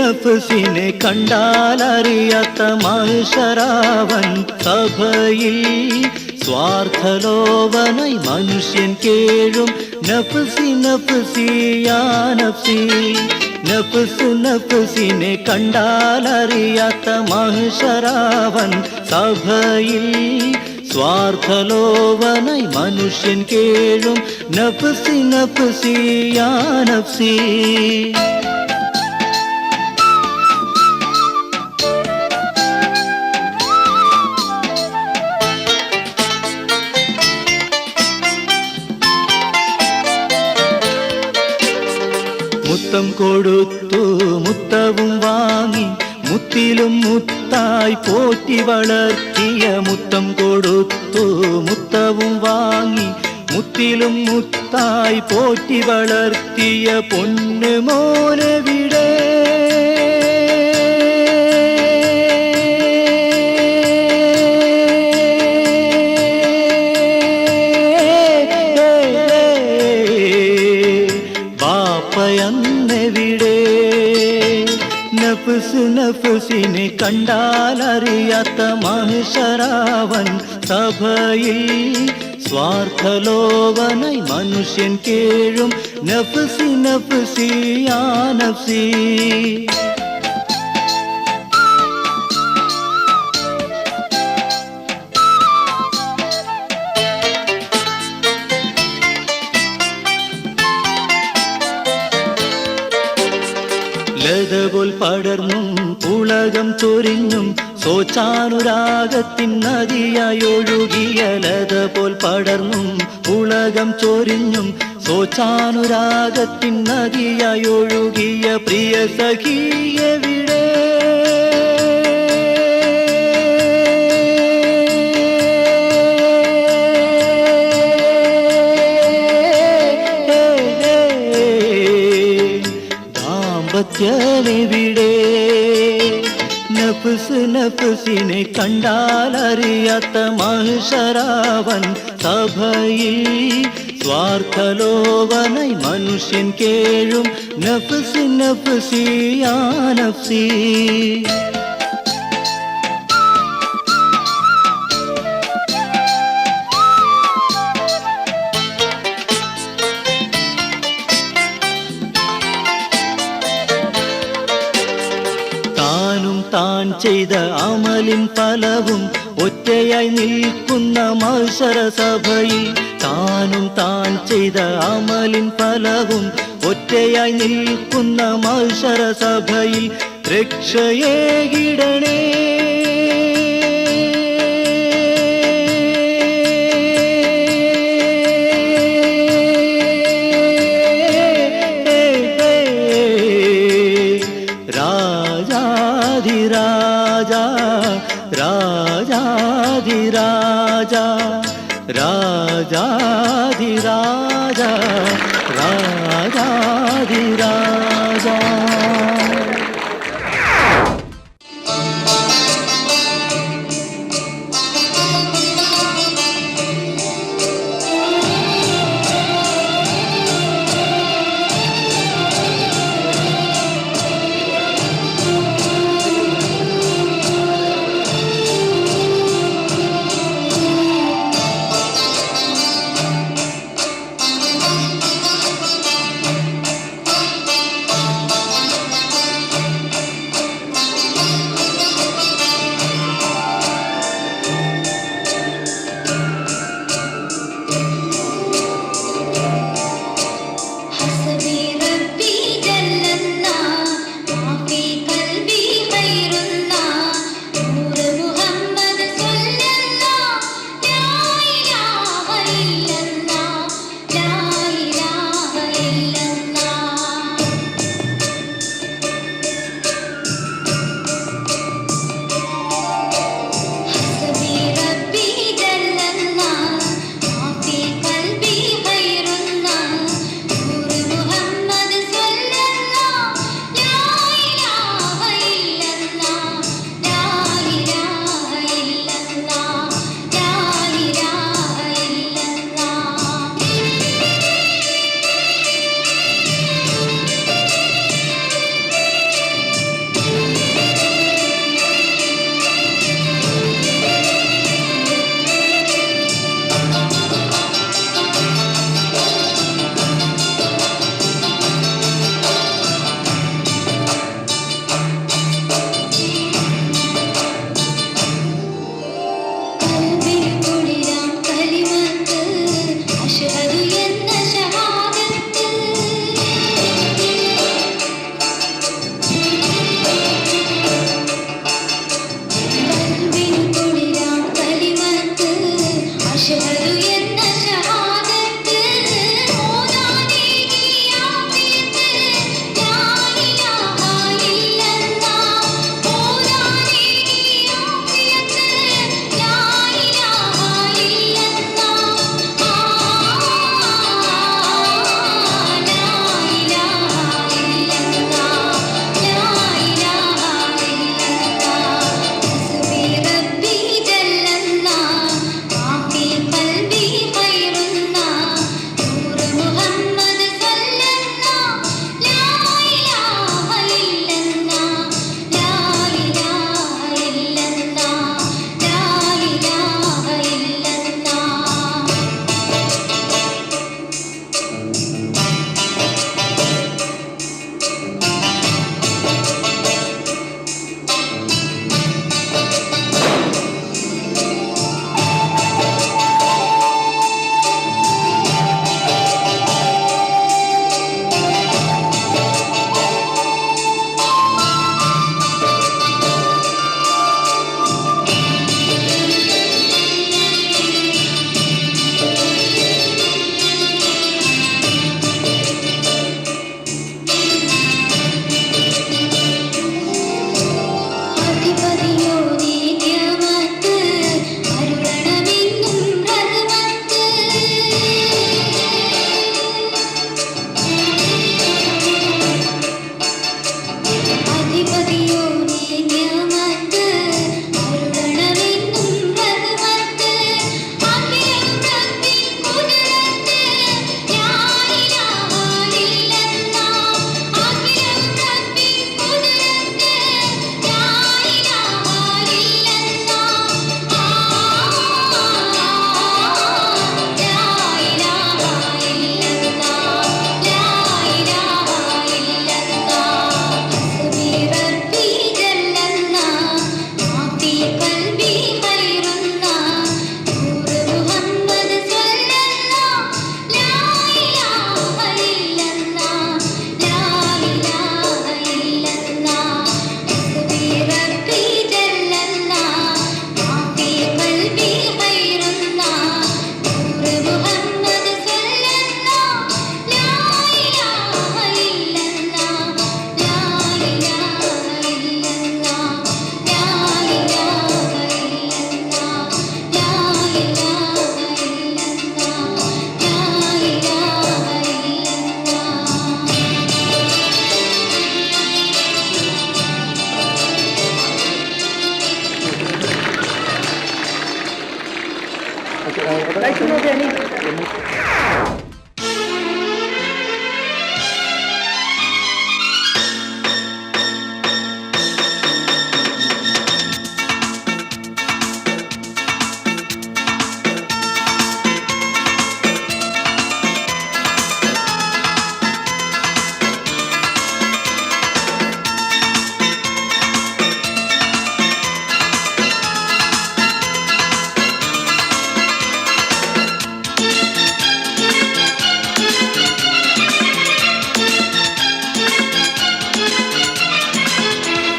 നഫ്സിനെ കണ്ടാലറിയാത്ത മഹ്ശറാവൻ സഭയിൽ സ്വാർത്ഥലോഭനായി മനുഷ്യൻ കേഴും നഫ്സി നഫ്സി യാ നഫ്സി. നഫ്സിനെ കണ്ടാലറിയാത്ത മഹ്ശറാവൻ സഭയിൽ സ്വാർത്ഥലോഭനായി മനുഷ്യൻ കേഴും നഫ്സി നഫ്സി യാ നഫ്സി. മുത്തം കൊടുത്തു മുത്തവും വാങ്ങി മുത്തിലും മുത്തായി പോറ്റി വളർത്തിയ. മുത്തം കൊടുത്തു മുത്തവും വാങ്ങി മുത്തിലും മുത്തായി പോറ്റി വളർത്തിയ പൊന്നു മോനെവിടെ? ബാപ്പയെന്നെവിടെ? നഫ്സിനെ കണ്ടാലറിയാത്ത മഹ്ശറാവൻ സഭയിൽ സ്വാർത്ഥലോഭനായി മനുഷ്യൻ കേഴും നഫ്സി നഫ്സി യാ നഫ്സി. ലതപോൽ പടർന്നും പുളകം ചൊരിഞ്ഞും സോച്ചാനുരാഗത്തിൻ നദിയായി ഒഴുകിയ. ലതപോൽ പടർന്നും പുളകം ചൊരിഞ്ഞും സോച്ചാനുരാഗത്തിൻ നദിയായി ഒഴുകിയ പ്രിയ സഖി എവിടെ? െവിടെ? നഫ്സിനെ കണ്ടാലറിയാത്ത മഹ്ശറാവൻ സഭയിൽ സ്വാർത്ഥലോഭനായി മനുഷ്യൻ കേഴും നഫ്സി നഫ്സി യാ നഫ്സി. താൻ ചെയ്ത അമലിൻ ഫലവും ഒറ്റയായി നിൽക്കുന്ന മഹ്ശറ സഭയിൽ. താൻ ചെയ്ത അമലിൻ ഫലവും ഒറ്റയായി നിൽക്കുന്ന മഹ്ശറ സഭയിൽ രക്ഷയേകിടണേ. രാജാധിരാജ രാജാധിരാജ രാജാധിരാജ രാജാധിരാജ.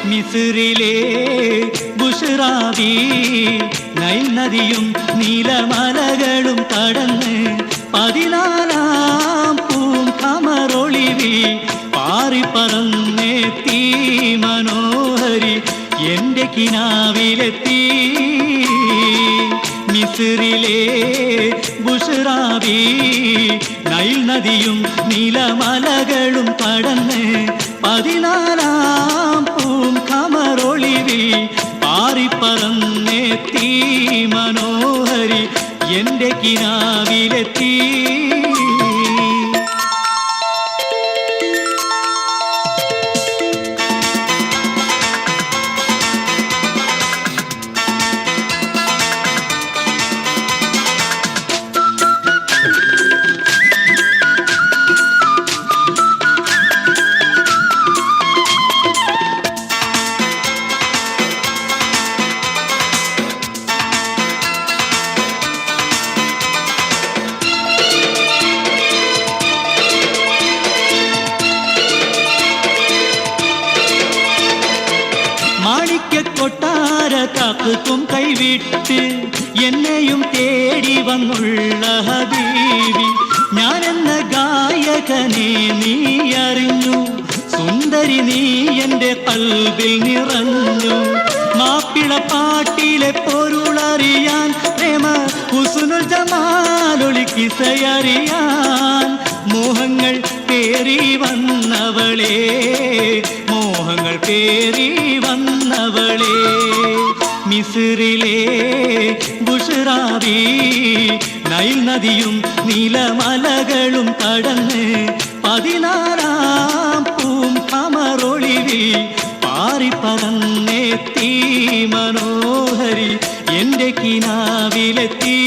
മിസ്രിലെ ബുഷ്റാബി നൈൽ നദിയും നീലമലകളും കടന്ന് 14 പൂങ്കമറൊളിവി പാറിപ്പറന്നെത്തി മനോഹരി എൻ്റെ കിനാവിലെത്തി. മിസ്രിലെ ബുഷ്റാബി നൈൽ നദിയും നീലമലകളും കടന്ന് 14 പൂങ്കമറൊളിവി പാറിപ്പറന്നെത്തി മനോഹരി എൻ്റെ കിനാവിലെത്തി. കൊട്ടാര കാക്കും കൈവിട്ട് എന്നെയും തേടി വന്നുള്ള ഹബീബി ഞാനെന്ന ഗായകനെ നീ അറിഞ്ഞു സുന്ദരി നീ എൻ്റെ കൽബിൽ നിറഞ്ഞു മാപ്പിള പാട്ടിലെ പൊരുളറിയാൻ പ്രേമ ഹുസ്നുൽ ജമാലൊളി കിസയറിയാൻ മോഹങ്ങൾ പേറി വന്നവളെ മോഹങ്ങൾ പേറി വന്നവളെ മിസ്രിലെ ബുഷ്റാബി നൈൽ നദിയും നീലമലകളും കടന്ന് 16 പൂം കമറൊളിവി പാറിപ്പറന്നെത്തി മനോഹരി എൻ്റെ കിനാവിലെത്തി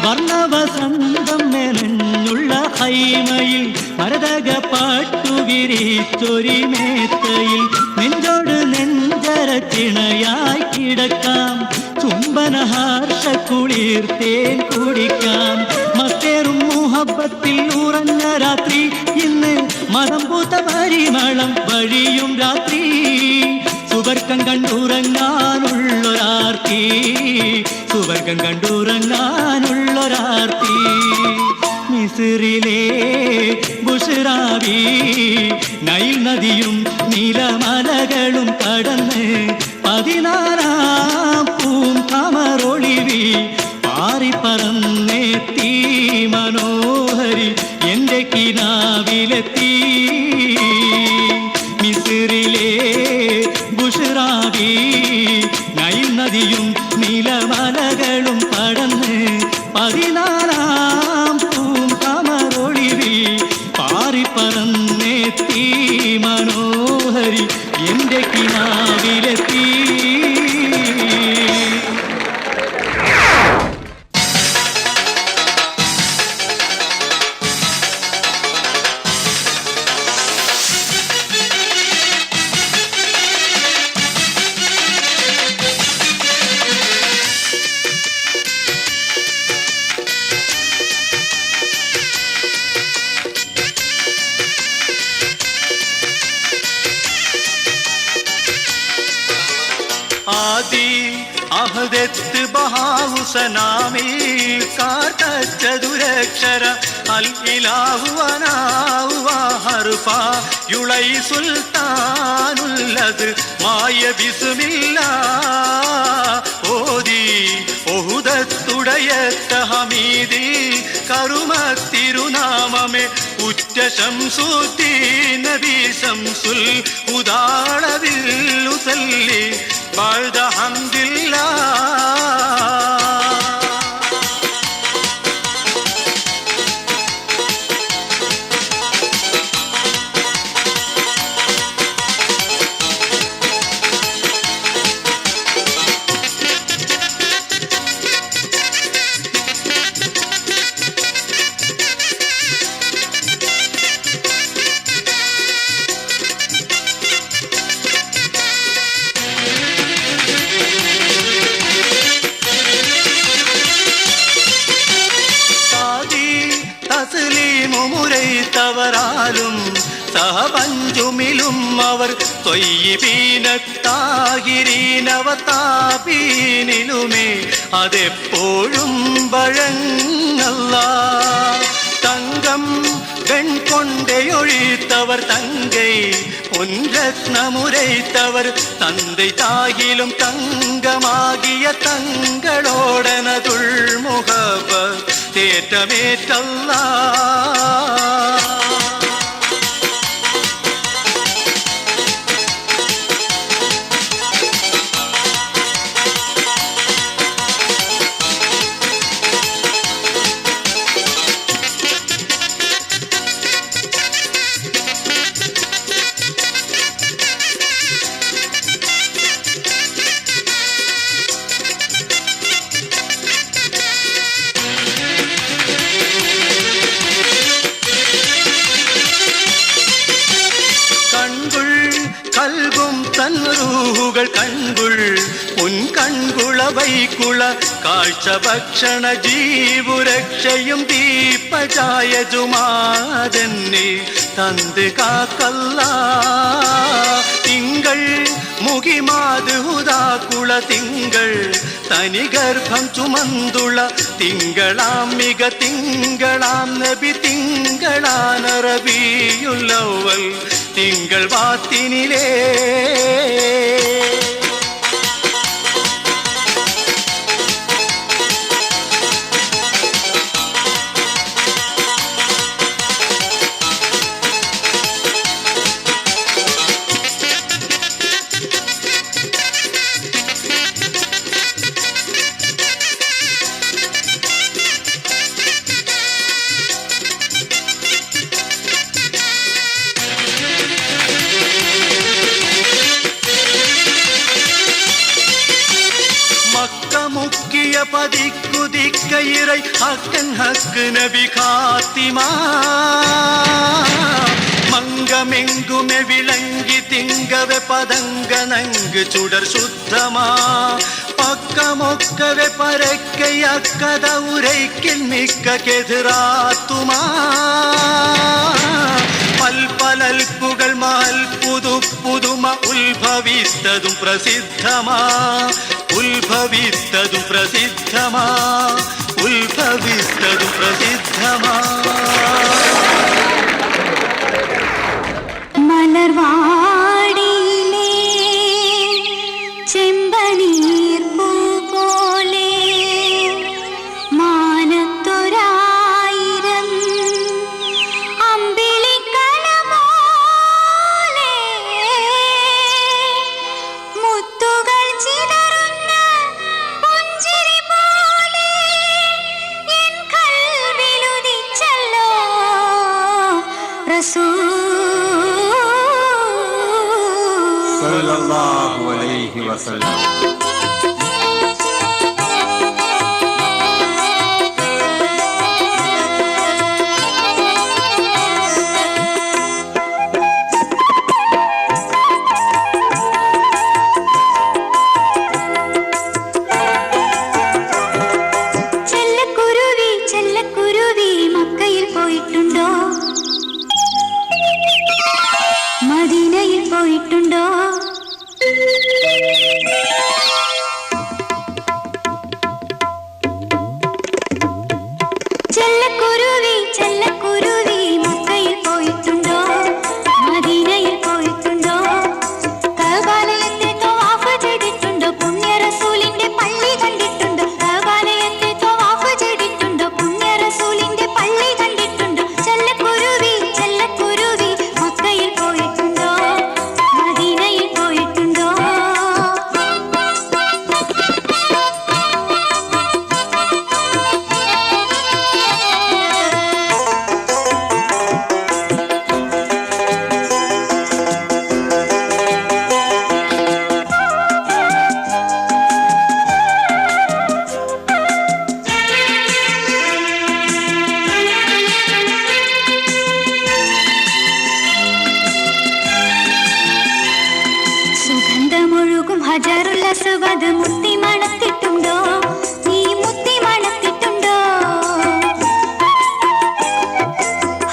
വർണ്ണവസന്തം മെനഞ്ഞുള്ള ഹൈമയിൽ മരതക പാട്ടുവിരിച്ചൊരി മേത്തയിൽ നെഞ്ചോട് നെഞ്ചരച്ചിണയായി കിടക്കാം ചുംബനഹാർഷ കുളിർത്തേൻ കുടിക്കാം മത്തേറും മുഹബത്തിൽ ഉറഞ്ഞ രാത്രി ഇന്ന് മതം പൂത്ത പരിമളം വഴിയും രാത്രി സുവർഗം കണ്ടുറങ്ങാനുള്ളൊരാർത്തി സുവർഗം കണ്ടുറങ്ങാനുള്ളൊരാർത്തി മിസ്രിലെ ബുഷ്റാബി നൈൽ നദിയും നീലമലകളും കടന്ന് 16 പൂം കമറൊളിവി പാറിപ്പറന്നെത്തി മനോഹരി എൻ്റെ കിനാവിലെത്തി മിസ്രിലെ ബുഷ്റാബി നൈൽ നദിയും നീലമലകളും കടന്ന് 16 പൂം കമറൊളിവി പാറിപ്പറന്നെത്തി മനോഹരി എൻ്റെ കിനാവിലെത്തി ആദി അഹദത്ത് ബഹാവുസനാമി കാർത്തചതുരക്ഷര അൽ ഇലാഹു അനാഹു ഹർഫ യുളൈ സുൽത്താനുല്ലദ് മായ ബിസ്മില്ലാ ഓദി ഒഹുദത്തുടയ തഹമീദിൽ കറുമത്തിരുനാമമേ ഉറ്റ ശംസുദ്ദീൻ നബി ശംസുൽ ഹുദാളവിൽ ഉസല്ലി بعد حمد الله മുരൈത്തവരാലും സഹപഞ്ചുമിലും അവർ ത്വയ്യിബീനത്താഹിരീനവതാപീനിലുമേ അതെപ്പോഴും വഴങ്ങല്ല തങ്കം வெண்கொண்டையொழித்தவர் தங்கை பொன்ரத்னமுரைத்தவர் தந்தை தாகிலும் தங்கமாகிய தங்களோடனதுள் முகப தேற்றமேற்றல்லா കൽബും തൻറൂഹുകൾ കൺകുൾ ഉൻകൺകുള വൈക്കുള കാഴ്ച ഭക്ഷണ ജീവുരക്ഷയും ദീപജായജുമാതെന്നെ തന്ത് കാക്കല്ല തിങ്കൾ മുകിമാത് ഹുദാക്കുള തിങ്കൾ തനിഗർഭം ചുമന്തുള തിങ്കളാം മിക തിങ്കളാം നബി തിങ്കളാന റബീഉൽ തിങ്കൾ വാത്തിനിലേ മുക്കിയ പതിക്കുതിക്കയിറൈ ഹക്കൻ ഹക്ക് നബി ഖാത്തിമ മംഗമെങ്കുമെ വിളങ്കി തിങ്കവെ പതങ്ക നങ്ക് ചുടർ ശുദ്ധമാ പക്കമൊക്കവെ പരക്കയക്കത ഉരയ്ക്കിൽ മിക്കെതിരാത്തുമാ പൽപ്പലൽപ്പുകൾ മൽപുതു പുതുമ ഉത്ഭവിത്തതും പ്രസിദ്ധമാ ഉത്ഭവിത്തതും പ്രസിദ്ധമാ ഉത്ഭവിത്തതും പ്രസിദ്ധമാ മലർവാടിയിലെ ചെമ്പനീർ പൂ പോലെ മാനത്തൊരായിരം അമ്പിളിക്കല പോലെ മുത്തുകൾ ചിതറുന്ന പുഞ്ചിരി പോലെ എൻ കൽവിലുദിച്ചല്ലോ റസൂൽ സല്ലല്ലാഹു അലൈഹി വസല്ലം. ചെല്ലക്കുരുവി ചെല്ലക്കുരുവി മക്കയിൽ പോയിട്ടുണ്ടോ മദീനയിൽ പോയിട്ടുണ്ടോ ചെല്ലക്കുരുവി ചെല്ലക്കുരുവി മക്കയിൽ പോയിട്ടുണ്ടോ മദീനയിൽ പോയിട്ടുണ്ടോ കഅബാലയത്തെ തവാഫ് ചെയ്തിട്ടുണ്ടോ പുണ്യ റസൂലിന്റെ പള്ളി കണ്ടിട്ടുണ്ടോ കഅബാലയത്തെ തവാഫ് ചെയ്തിട്ടുണ്ടോ പുണ്യ റസൂലിന്റെ പള്ളി കണ്ടിട്ടുണ്ടോ ചെല്ലക്കുരുവി ചെല്ലക്കുരുവി മക്കയിൽ പോയിട്ടുണ്ടോ മദീനയിൽ പോയിട്ടുണ്ടോ സുഗന്ധമൊഴുകും ഹജറുൽ അസ്വദ് മുത്തി മണത്തിട്ടുണ്ടോ നീ മുത്തി മണത്തിട്ടുണ്ടോ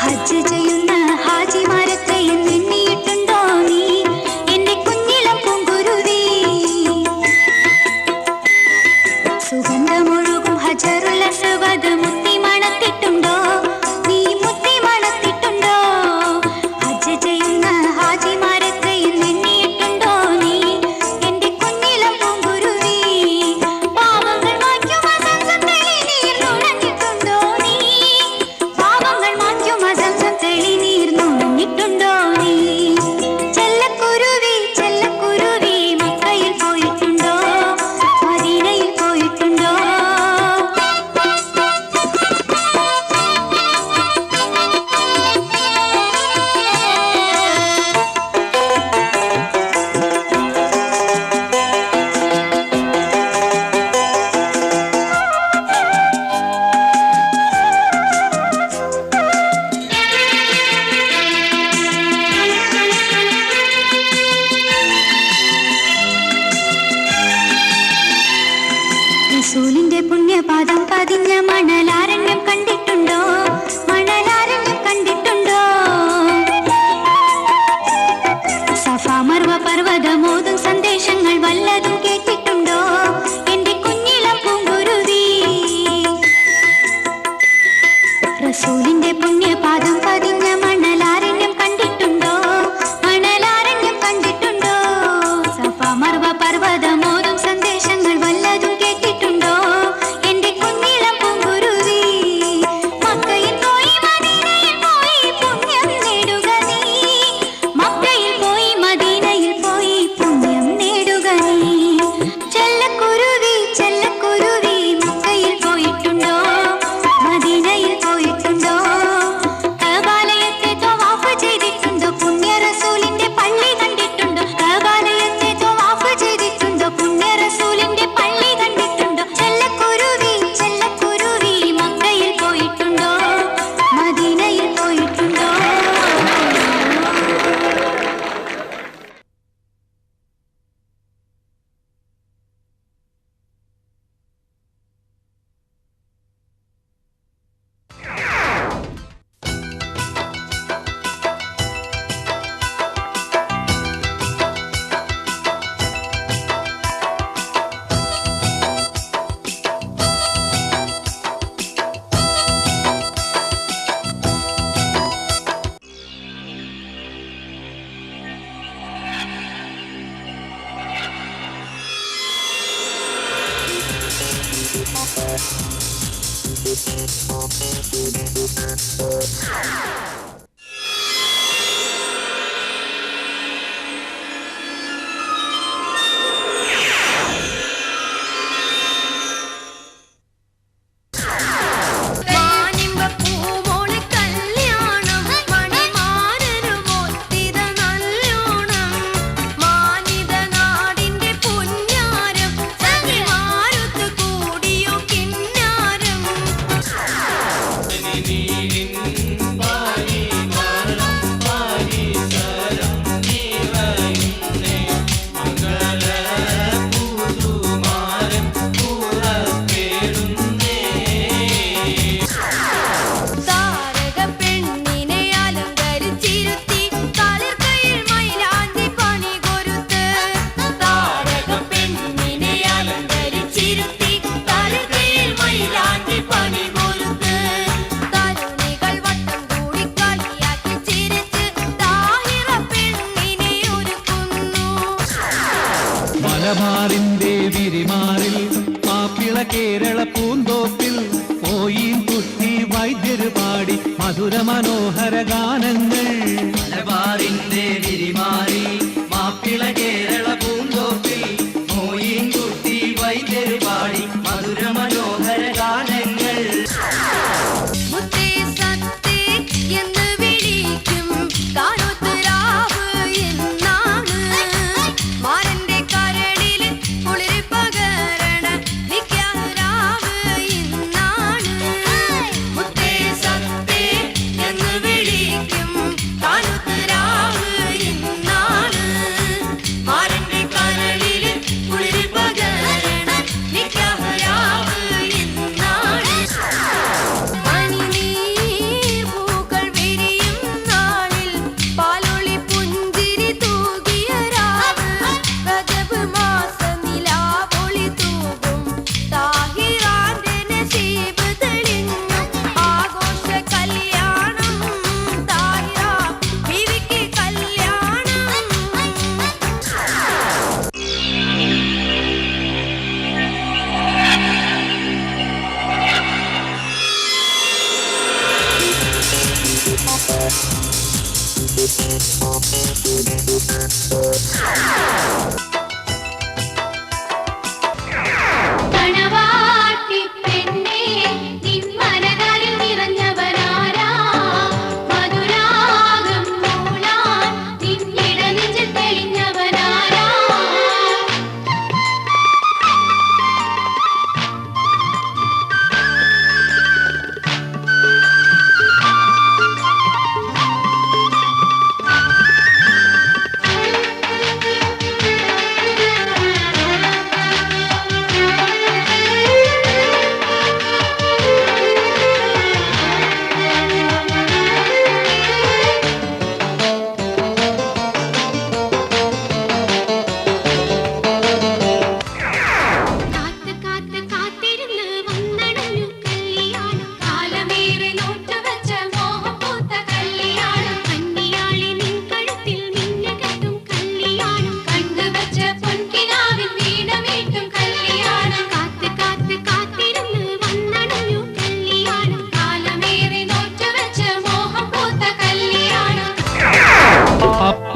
ഹജ്ജ് ചെയ്യുന്ന ഹാജിമാരൊക്കെ എണ്ണിയിട്ടുണ്ടോ നീ എന്റെ കുഞ്ഞിളം പൂങ്കുരുവി സുഗന്ധമൊഴുകും ഹജറുൽ അസ്വദ് മുത്തി മണത്തിട്ടുണ്ടോ നീ മുത്തി മണത്തിട്ടുണ്ടോ ഹജ്ജ് ചെയ്യുന്ന ഹാജിമാരൊക്കെ എണ്ണിയിട്ടുണ്ടോ നീ എന്റെ കുഞ്ഞിളം പൂങ്കുരുവി സഫാമർവ പർവ്വതമോതും സന്ദേശങ്ങൾ വല്ലതും കേട്ടിട്ടുണ്ടോ എന്റെ കുഞ്ഞിളം പൂങ്കുരുവി? റസൂലിന്റെ പുണ്യപാദം പതിഞ്ഞ മണലാരണ്യം കണ്ടിട്ടുണ്ടോ? മണലാരണ്യം കണ്ടിട്ടുണ്ടോ? സഫാമർവ പർവ്വതമോതും സന്ദേശങ്ങൾ വല്ലതും കേട്ടിട്ടുണ്ടോ എന്റെ കുഞ്ഞിളം പൂങ്കുരുവി? മക്കയിൽ പോയി മദീനയിൽ പോയി പുണ്യം നേടുക നീ. മക്കയിൽ പോയി മദീനയിൽ പോയി പുണ്യം നേടുക നീ. ചെല്ലക്കുരുവി ചെല്ലക്കുരുവി മക്കയിൽ പോയിട്ടുണ്ടോ? മദീനയിൽ പോയിട്ടുണ്ടോ? കഅബാലയത്തെ തവാഫ് ചെയ്തിട്ടുണ്ടോ? പുണ്യ റസൂലിന്റെ പള്ളി കണ്ടിട്ടുണ്ടോ? കഅബാലയത്തെ തവാഫ് ചെയ്തിട്ടുണ്ടോ? പുണ്യ റസൂലിന്റെ പള്ളി കണ്ടിട്ടുണ്ടോ? ചെല്ലക്കുരുവി ചെല്ലക്കുരുവി മക്കയിൽ പോയിട്ടുണ്ടോ? മദീനയിൽ പോയിട്ടുണ്ടോ? മലബാറിന്റെ വിരിമാറിൽ മാപ്പിള കേരള പൂന്തോപ്പിൽ പോയി കുട്ടി വൈദ്യര് പാടി മധുര മനോഹര ഗാനങ്ങൾ. മലബാറിന്റെ വിരിമാറിൽ മാപ്പിള കേരള പൂന്തോപ്പിൽ പോയി കുട്ടി വൈദ്യര് പാടി മധുര മനോഹര ഗാനങ്ങൾ. മുത്തേ സത്തേ എന്ന് വിളിക്കും കാനോത്തുരാവ് എന്നാണ് മാരന്റെ കരളില് കുളിര് പകരണ നിക്കാരാവ് എന്നാണ്. മുത്തേ സത്തേ എന്ന് വിളിക്കും കാനോത്തുരാവ് എന്നാണ് മാരന്റെ കരളില് കുളിര് പകരണ നിക്കാരാവ് എന്നാണ്. മണിനീർ പൂക്കൾ വിരിയും നാളിൽ പാലൊളി പുഞ്ചിരി തൂകിയ രാവ് റജബ് മാസ നിലാവൊളി തൂകും താഹിറാന്റെ നസീബ് തെളിഞ്ഞു ആഘോഷ കല്യാണം താഹിറ ബീവിക്ക് കല്യാണം. കണവാട്ടി പെണ്ണേ നിൻ മനകളിൽ നിറഞ്ഞവനാരാ? മധുരാഗം മൂളാൻ നിൻ ഇടനെഞ്ചിൽ തെളിഞ്ഞവനാരാ?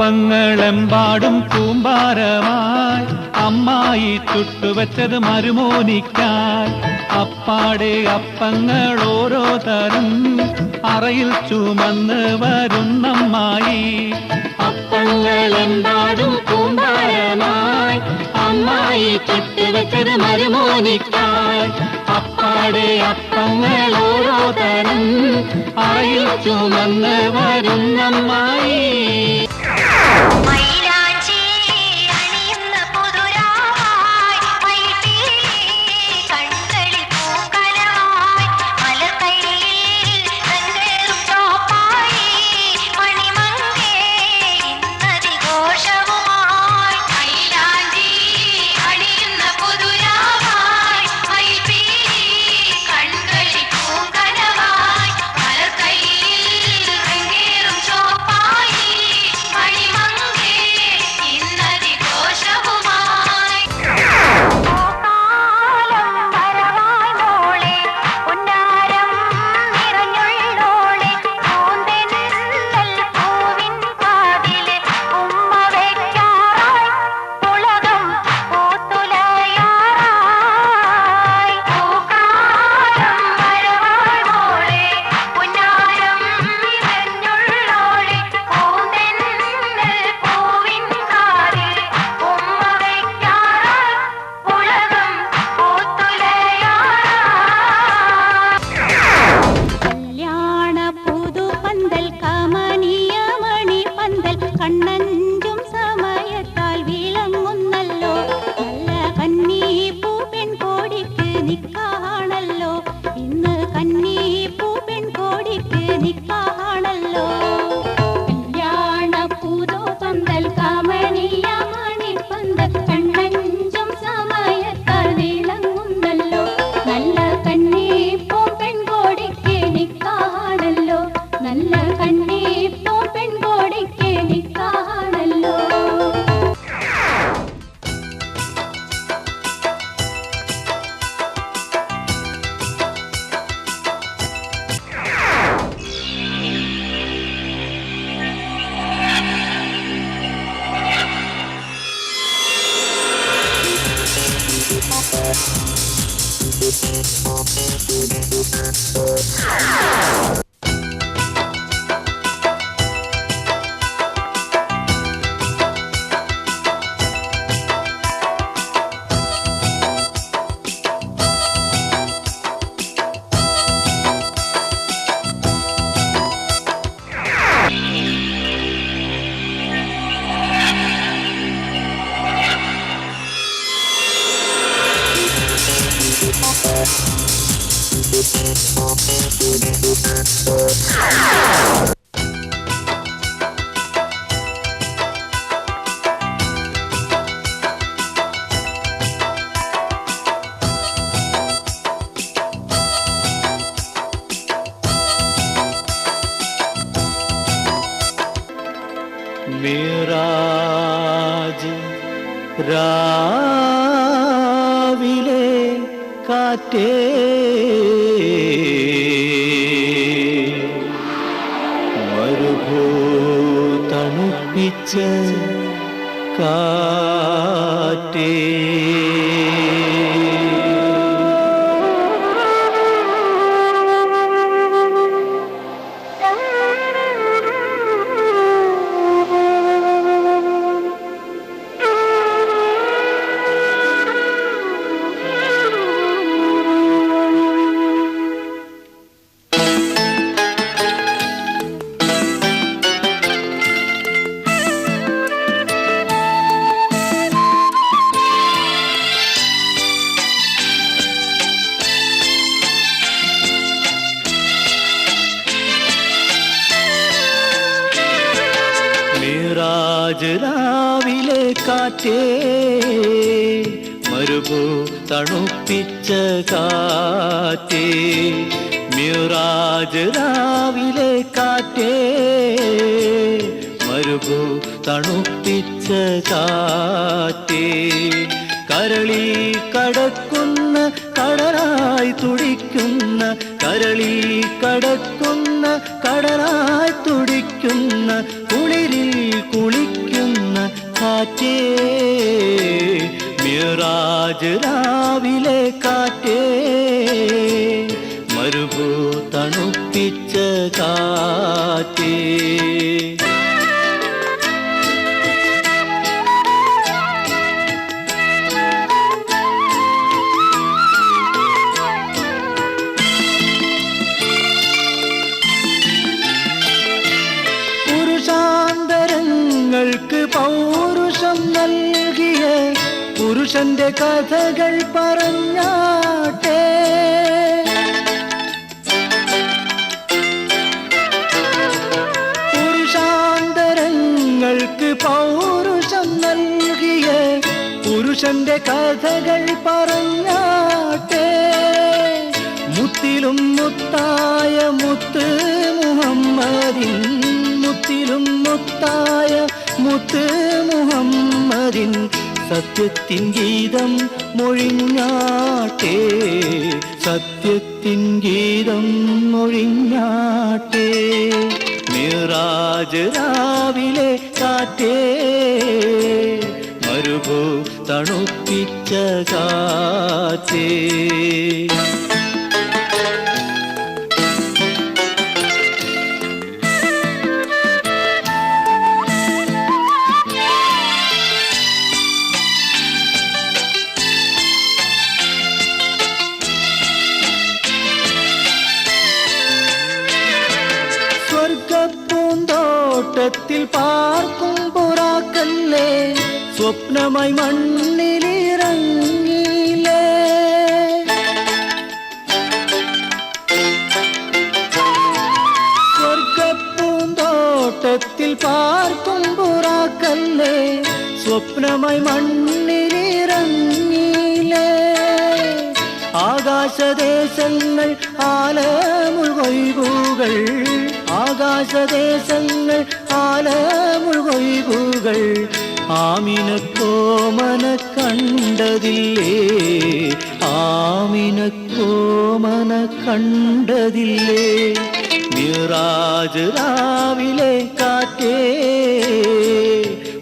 അപ്പങ്ങളെമ്പാടും കൂമ്പാരമായി അമ്മായി ചുട്ടുവച്ചത് മരുമോനിക്കാൻ. അപ്പാടെ അപ്പങ്ങൾ ഓരോ തരം അറയിൽ ചുമന്ന് വരുന്നമ്മായി. അപ്പങ്ങളെമ്പാടും കൂമ്പാരമായി അമ്മായി ചുട്ടുവച്ചത് മരുമോനിക്കാൻ. അപ്പാടെ അപ്പങ്ങൾ ഓരോ തരം അറയിൽ ചുമന്ന് വരുന്നമ്മായി. മൈലാഞ്ചി അണിയുന്ന പുതുരാവായി മൈൽപ്പീലി കൺകളിൽ പൂക്കലമായി മലർക്കൈയിൽ രംഗേറും ചോപ്പായി മണിമങ്കേ ഇന്നതിഘോഷവുമായി. മൈലാഞ്ചി അണിയുന്ന പുതുരാവായി മൈൽപ്പീലി കൺകളിൽ പൂക്കലമായി മലർക്കൈയിൽ രംഗേറും ചോപ്പായി മണിമങ്കേ ഇന്നതിഘോഷവുമായി. പൂക്കാലം വരവായി മോളെ പൊന്നാരം നിറഞ്ഞുള്ളോളെ പൂന്തെന്നൽ പൂവിൻ കാതിലെ ഉമ്മ വെക്കാറായി ഉലകം പൂത്തുലയാറായി. പൂക്കാലം വരവായി മോളെ പൊന്നാരം നിറഞ്ഞുള്ളോളെ പൂന്തെന്നൽ പൂവിൻ കാതിലെ ഉമ്മ വെക്കാറായി ഉലകം പൂത്തുലയാറായി. കല്യാണ പുതുപന്തൽ കമനീയമണി പന്തൽ കണ്ണഞ്ചും സമയത്താൽ വിളങ്ങുന്നല്ലോ. നല്ല കന്നീപ്പൂ പെൺകോടിക്ക് നിക്കാണല്ലോ. ഇന്ന് കന്നീപ്പൂ പെൺകോടിക്ക് നിക്കാണല്ലോ. കല്യാണ പുതുപന്തൽ കമനീയമണി പന്തൽ കണ്ണഞ്ചും സമയത്താൽ വിളങ്ങുന്നല്ലോ. നല്ല കന്നീപ്പൂ പെൺകോടിക്ക് നിക്കാണല്ലോ. നല്ല കന്നീപ്പൂ പെൺകോടിക്ക് നിക്കാണല്ലോ. മിറാജ് രാവിലെ കാറ്റേ മരുഭൂ തണുപ്പിച്ച കാറ്റേ മിറാജ് രാവിലെ കാറ്റേ മരുഭൂ തണുപ്പിച്ച കാറ്റേ. മിറാജ് രാവിലെ കാറ്റേ മരുഭൂ തണുപ്പിച്ച കാറ്റേ. കരളി കടക്കുന്ന കടലായി തുടിക്കുന്ന കരളി കടക്കുന്ന കടലായി തുടിക്കുന്ന കുളിരിൽ കുളിക്കുന്ന കാറ്റേ, മിറാജ് രാവിലെ കാറ്റേ, മരുഭൂ തണുപ്പിച്ച കാറ്റേ. പുരുഷാന്തരങ്ങൾക്ക് പൗരുഷം നൽകിയ പുരുഷന്റെ കഥകൾ പറഞ്ഞാട്ടെ. പുരുഷാന്തരങ്ങൾക്ക് പൗരുഷം നൽകിയ പുരുഷന്റെ കഥകൾ പറഞ്ഞാട്ടെ. മുത്തിലും മുത്തായ മുത്ത് മുഹമ്മദിൻ, മുത്തിലും മുത്തായ മുത്ത് മുഹമ്മദിൻ സത്യത്തിൻ ഗീതം മൊഴിഞ്ഞാട്ടെ, സത്യത്തിൻ ഗീതം മൊഴിഞ്ഞാട്ടെ. മിറാജ് രാവിലെ കാറ്റേ, മരുഭൂ തണുപ്പിച്ച കാറ്റേ. സ്വർഗപ്പൂന്തോട്ടത്തിൽ പാർക്കും പുറാക്കല്ലേ, സ്വപ്നമായി മണ്ണിലിറങ്ങിയില്ലേ. സ്വർഗപ്പൂന്തോട്ടത്തിൽ പാർക്കും പുറാക്കല്ലേ, സ്വപ്നമായി മണ്ണിലിറങ്ങിയില്ലേ. ആകാശദേശങ്ങൾ ആലമുൾ കൊയ്വുകൾ, ആകാശദേശങ്ങൾ ആലമുൾ കൊയ്വുകൾ ആമിനക്കോമന കണ്ടതില്ലേ, ആമിനക്കോമന കണ്ടതില്ലേ. മിറാജ് രാവിലെ കാറ്റേ,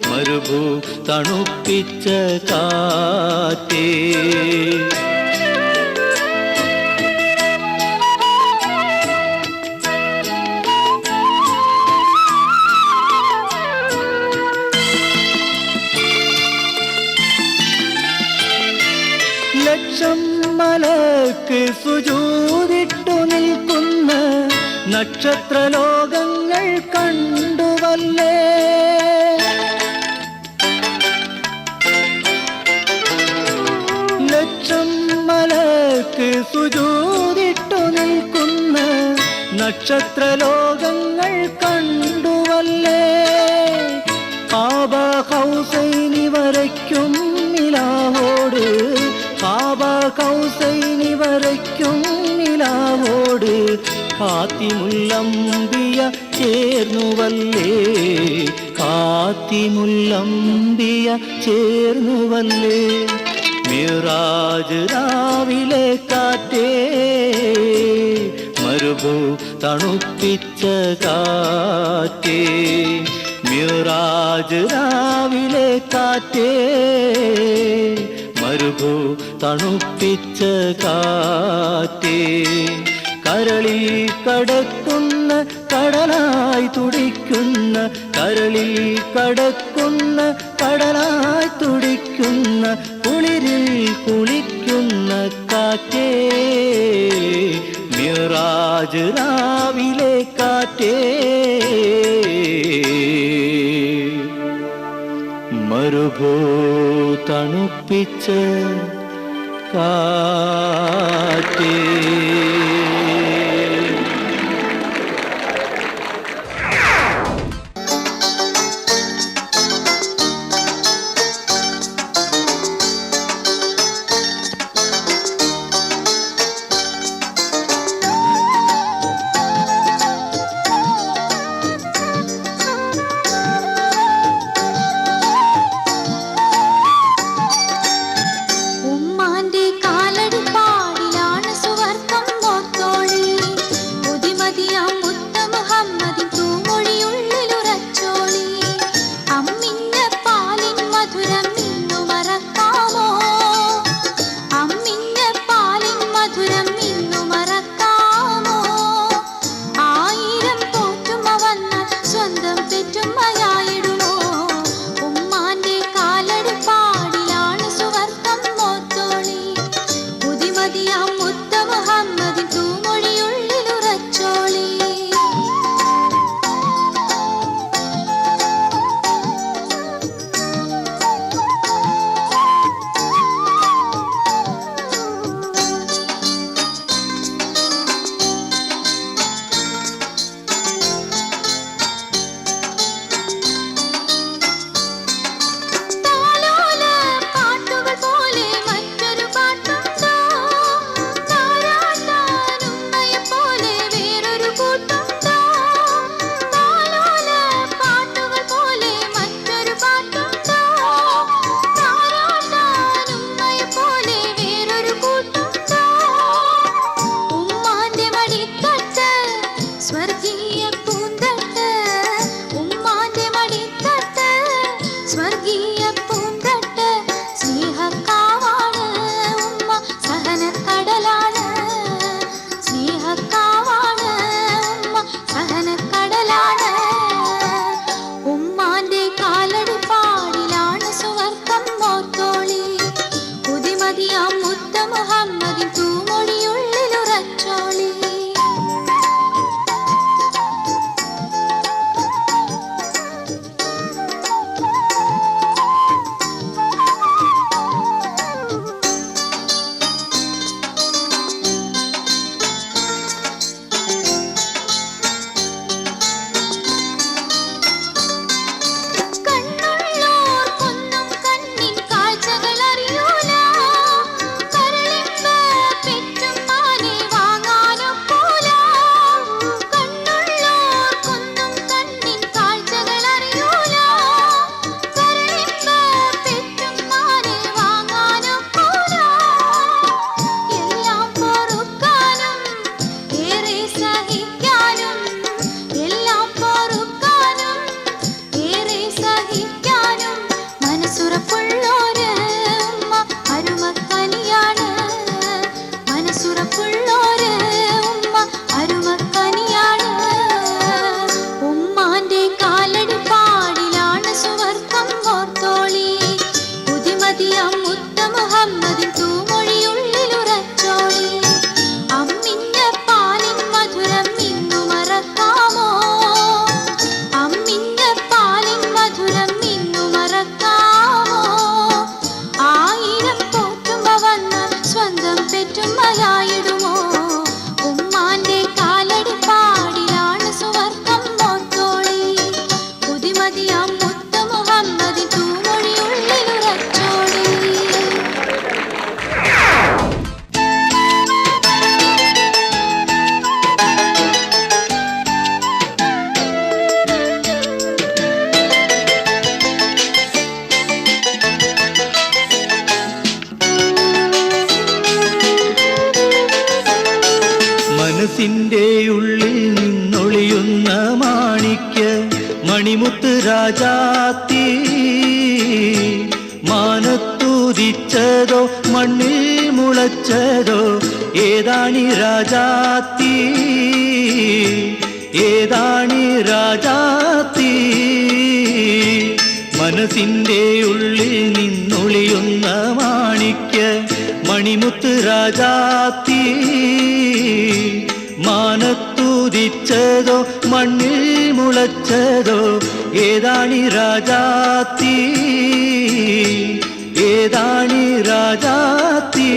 മരുഭൂ തണുപ്പിച്ച കാറ്റേ. ലക്ഷം മലക്ക് സുജൂദിട്ടു നിൽക്കുന്ന നക്ഷത്രലോകങ്ങൾ കണ്ടുവല്ലേ. ലക്ഷം മലക്ക് സുജൂദിട്ടു നിൽക്കുന്ന നക്ഷത്രലോകങ്ങൾ കണ്ടുവല്ലേ. കാബ ഹൗസൈനി വരയ്ക്കും നിലാവോട്, കാബ കൗസൈനി വരയ്ക്കും നിലാവോട് കാത്തിമുല്ലംബിയ ചേർന്നുവല്ലേ, കാത്തിമുല്ലംബിയ ചേർന്നുവല്ലേ. മിറാജ് രാവിലെ കാറ്റേ, മരുഭൂ തണുപ്പിച്ച കാറ്റേ. മിറാജ് രാവിലെ കാറ്റേ, മരുഭൂ തണുപ്പിച്ച കാറ്റേ. കരളിൽ കടക്കുന്ന കടലായി തുടിക്കുന്ന, കരളിൽ കടക്കുന്ന കടലായി തുടിക്കുന്ന കുളിരിൽ കുളിക്കുന്ന കാറ്റേ. മിറാജ് രാവിലെ കാറ്റേ, മരുഭൂ തണുപ്പിച്ച കാറ്റേ. ഉമ്മാന്റെ കാലടിപ്പാടിലാണ് സുവർഗം. പുതുമതിയാം മുത്ത മുഹമ്മദിൻ തൂമൊഴിയുള്ളിലുറച്ചോളി. അമ്മിഞ്ഞ പാലിൻ മധുരം ഇന്നു മറക്കാമോ? അമ്മിഞ്ഞ പാലിൻ മധുരം ഇന്നു മറക്കാമോ? ആയിരം പോറ്റുമ്പ വന്നാൽ സ്വന്തം പെറ്റുമ്മയായിടുമോ? ഉമ്മാന്റെ കാലടി പാടിലാണ് സുവർഗം മോത്തോളി. പുതുമതിയാം മുത്ത മുഹമ്മദിൻ തൂമൊഴിയുള്ളിലുറച്ചോളി. മനസ്സിൻ്റെ ഉള്ളിൽ നിന്നൊളിയുന്ന മാണിക്യ മണിമുത്ത് രാജാത്തി, മാനത്തുദിച്ചതോ മണ്ണിൽ മുളച്ചതോ ഏതാണി രാജാത്തി, ഏതാണി രാജാത്തി. മനസ്സിൻ്റെ ഉള്ളിൽ നിന്നൊളിയുന്ന മാണിക്യ മണിമുത്ത് രാജാത്തി, മാനത്തുദിച്ചതോ മണ്ണിൽ മുളച്ചതോ ഏതാണി രാജാത്തി, ഏതാണി രാജാത്തി.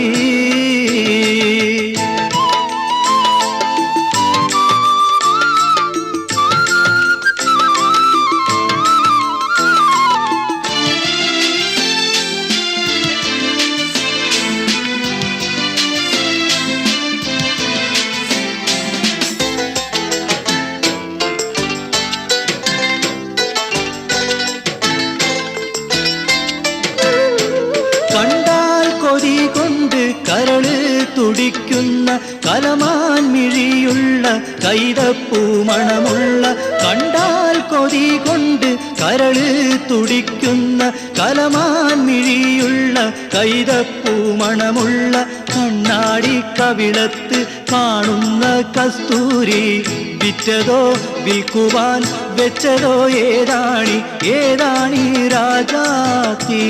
കണ്ടാൽ കൊതി കൊണ്ട് കരള് തുടിക്കുന്ന കലമാൻ മിഴിയുള്ള കൈതപ്പൂ മണമുള്ള, കണ്ടാൽ കൊതി കൊണ്ട് കരള് തുടിക്കുന്ന കലമാൻ മിഴിയുള്ള കൈതപ്പൂ മണമുള്ള, കണ്ണാടി കവിളത്ത് കാണുന്ന കസ്തൂരി വിറ്റതോ വിൽക്കുവാൻ വെച്ചതോ ഏതാണി, ഏതാണി രാജാത്തി.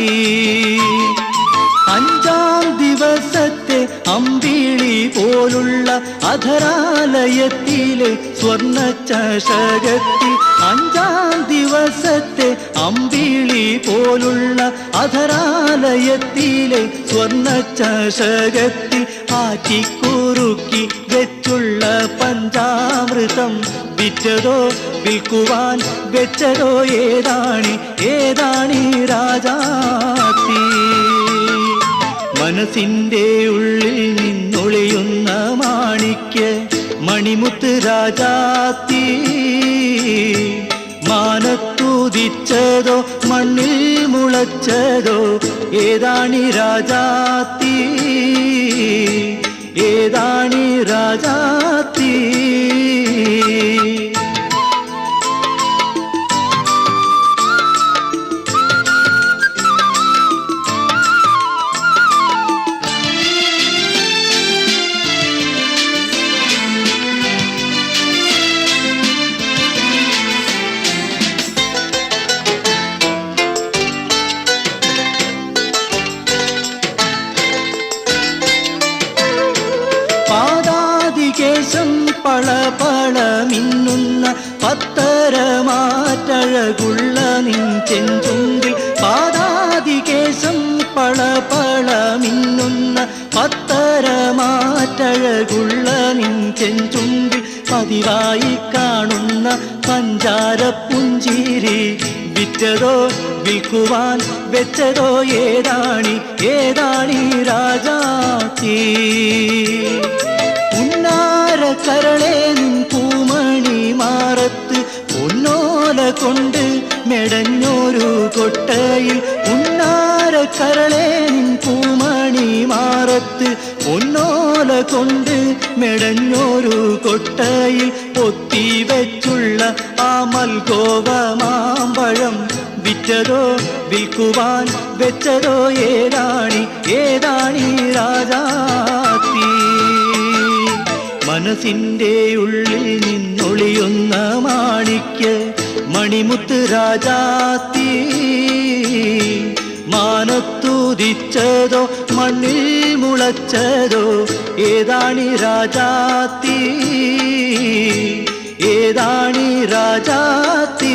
അഞ്ചാം ദിവസത്തെ അമ്പിളി പോലുള്ള അധരാലയത്തിലെ സ്വർണ്ണ ചഷകത്തിൽ, അഞ്ചാം ദിവസത്തെ അമ്പിളി പോലുള്ള അധരാലയത്തിലെ സ്വർണ്ണ ചഷകത്തിൽ ആറ്റിക്കുറുക്കി വെച്ചുള്ള പഞ്ചാമൃതം വിറ്റതോ വിൽക്കുവാൻ വെച്ചതോ ഏതാണി, ഏതാണി രാജാത്തി. മനസ്സിൻ്റെ ഉള്ളിൽ നിന്നൊളിയുന്ന മാണിക്യ മണിമുത്ത് രാജാത്തി, മാനത്തുദിച്ചതോ മണ്ണിൽ മുളച്ചതോ ഏതാണി രാജാത്തി, ഏതാണി രാജാത്തി. പാദാതികേശം പളപള മിന്നുന്ന പത്തരമാറ്റഴകുള്ള നിൻ ചെഞ്ചുണ്ടിൽ, പാദാതികേശം പളപള മിന്നുന്ന പത്തരമാറ്റഴകുള്ള നിൻ ചെഞ്ചുണ്ടിൽ, പതിവായി കാണുന്ന പഞ്ചാരപ്പുഞ്ചിരി വിറ്റതോ വിൽക്കുവാൻ വെച്ചതോ ഏതാണി, ഏതാണി രാജാത്തി. ഉന്നാര കരളേ നിൻ പൂമണി മാറത്ത് പൊന്നോല കൊണ്ട് മെടഞ്ഞൊരു കൊട്ടയിൽ, ഉന്നാര കരളേ നിൻ പൂമണി മാറത്ത് പൊന്നോല കൊണ്ട് മെടഞ്ഞൊരു കൊട്ടയിൽ, പൊത്തിവെച്ചുള്ള ആ മൽഗോവ മാമ്പഴം വിറ്റതോ വിൽക്കുവാൻ വെച്ചതോ ഏതാണി, ഏതാണി രാജാത്തി. മനസ്സിൻ്റെ ഉള്ളിൽ നിന്നൊളിയുന്ന മാണിക്യ മണിമുത്ത് രാജാത്തി, മാനത്തുദിച്ചതോ മണ്ണിൽ മുളച്ചതോ ഏതാണി രാജാത്തി, ഏതാണി രാജാത്തി.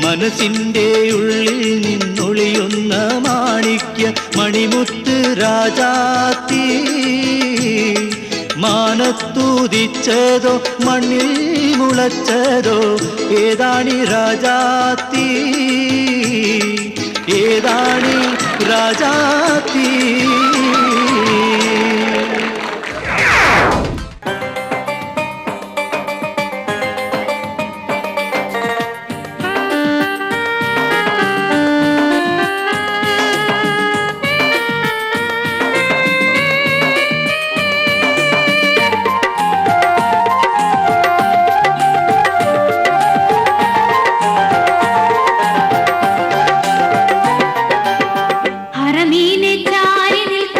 മനസ്സിൻ്റെ ഉള്ളിൽ നിന്നൊളിയുന്ന മാണിക്യ മണിമുത്ത് രാജാത്തി. മാനത്തുദിച്ചതോ മണ്ണിൽ മുളച്ചതോ ഏതാണി രാജാത്തി, ഏതാണി രാജാത്തി. ഹറമീനെ ചാരി നിൽക്കും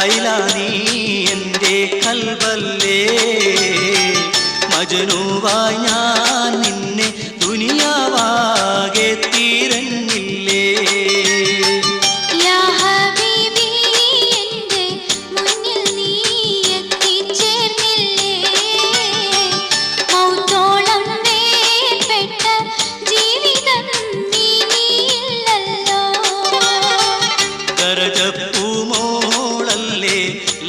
ലൈല നീ എൻ്റെ കൽബല്ലേ മജ്നുവായി ഞാൻ നിന്നെ ദുനിയാവാകെ തിരഞ്ഞില്ലേ യാ ഹബീബി എൻ്റെ മുന്നിൽ നീ എത്തിച്ചേർന്നില്ലേ മൗത്തോളം വേർപെട്ട ജീവിതം നീയില്ലല്ലോ ദരജപ്പൂമോളല്ലേ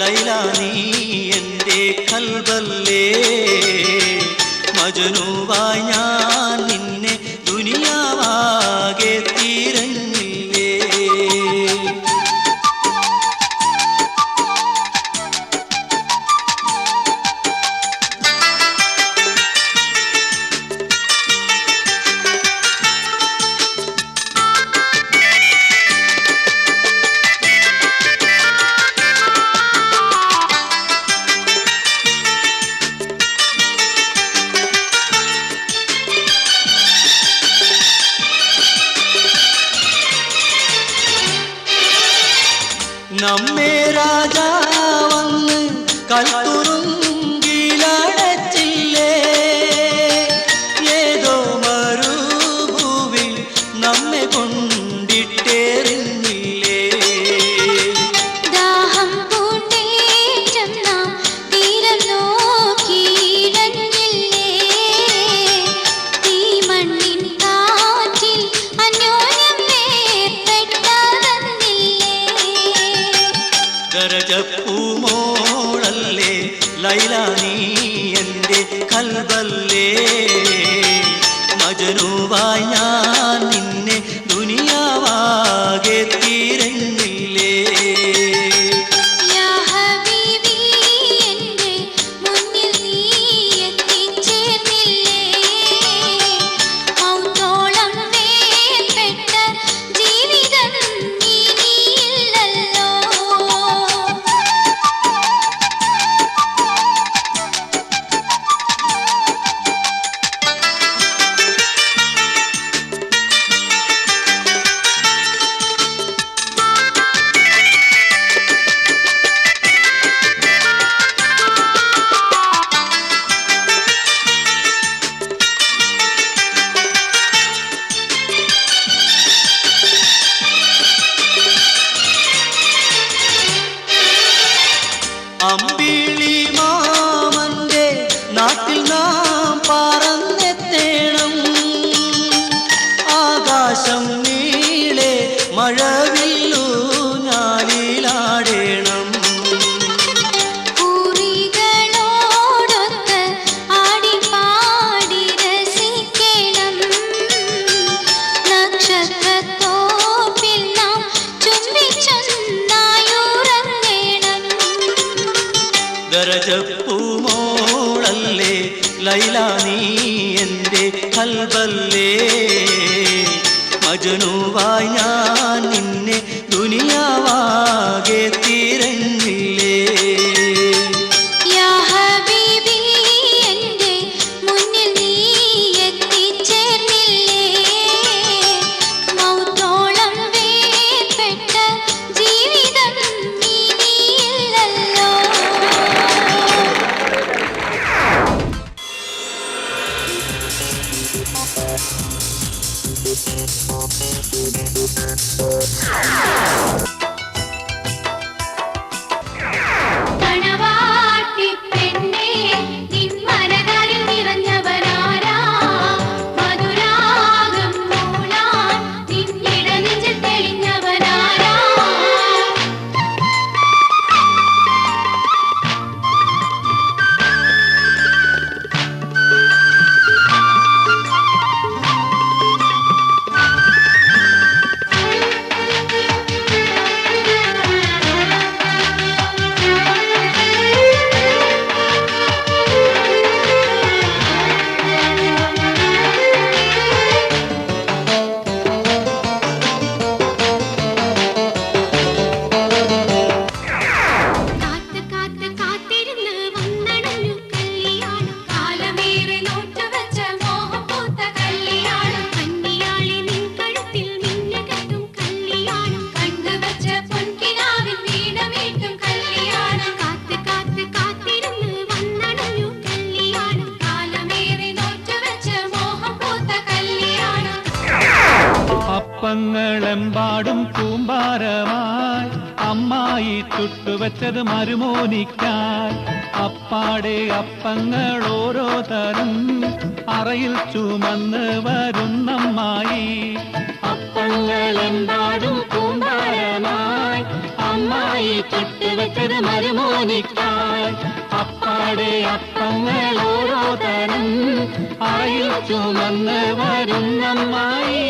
ലൈല നീ എൻ്റെ കൽബല്ലേ മജ്നുവായി ഞാൻ നിന്നെ ദുനിയാവാകെ തിരഞ്ഞില്ലേ നമ്മെ രാജാവന്ന് കൽത്തുറുങ്കിലടച്ചില്ലേ ഏതോ മരുഭൂവിൽ നമ്മെ കൊണ്ടിട്ടെറിഞ്ഞില്ലേ ദാഹം പൂണ്ടേറ്റം നാം തീരം നോക്കിയിടഞ്ഞില്ലേ തീമണ്ണിൻ കാറ്റിൽ അന്യോന്യം വേർപെട്ടതന്നില്ലേ ദരജപ്പൂമോളല്ലേ ലൈല നീ എൻ്റെ കൽബല്ലേ മജ്നുവായി ഞാൻ നിന്നെ ദുനിയാവാകെ തിരഞ്ഞില്ലേ യാ ഹബീബി എൻ്റെ മുന്നിൽ നീ എത്തിച്ചേർന്നില്ലേ മൗത്തോളം വേർപെട്ട ജീവിതം നീയില്ലല്ലോ അമ്പിളി മാമന്റെ നാട്ടിൽ നാം പറന്നെത്തേണം ആകാശം നീളെ മഴവില്ലു ഞാലിലാടേണം പൂരികളോടൊത്ത് ആടിപ്പാടി രസിക്കണം നക്ഷത്രത്തോപ്പിൽ നാം ചുംബിച്ചൊന്നായുറങ്ങണം ദരജപ്പൂമോളല്ലേ ലൈല നീ എൻ്റെ കൽബല്ലേ മജ്നുവായി ഞാൻ നിന്നെ ദുനിയാവാകെ തിരഞ്ഞില്ലേ യാ ഹബീബി എൻ്റെ മുന്നിൽ നീ എത്തിച്ചേർന്നില്ലേ മൗത്തോളം വേർപെട്ട ജീവിതം നീയില്ലല്ലോ അപ്പങ്ങളെമ്പാടും കൂമ്പാരമായി അമ്മായി ചുട്ടുവച്ചത് മരുമോനിക്കാൻ. അപ്പാടെ അപ്പങ്ങൾ ഓരോ തരം അറയിൽ ചുമന്ന് വരുന്നമ്മായി. അപ്പങ്ങളെമ്പാടും കൂമ്പാരമായി അമ്മായി ചുട്ടുവച്ചത് മരുമോനിക്കാൻ. അപ്പാടെ അപ്പങ്ങൾ ഓരോ തരം അറയിൽ ചുമന്ന് വരുന്നമ്മായി.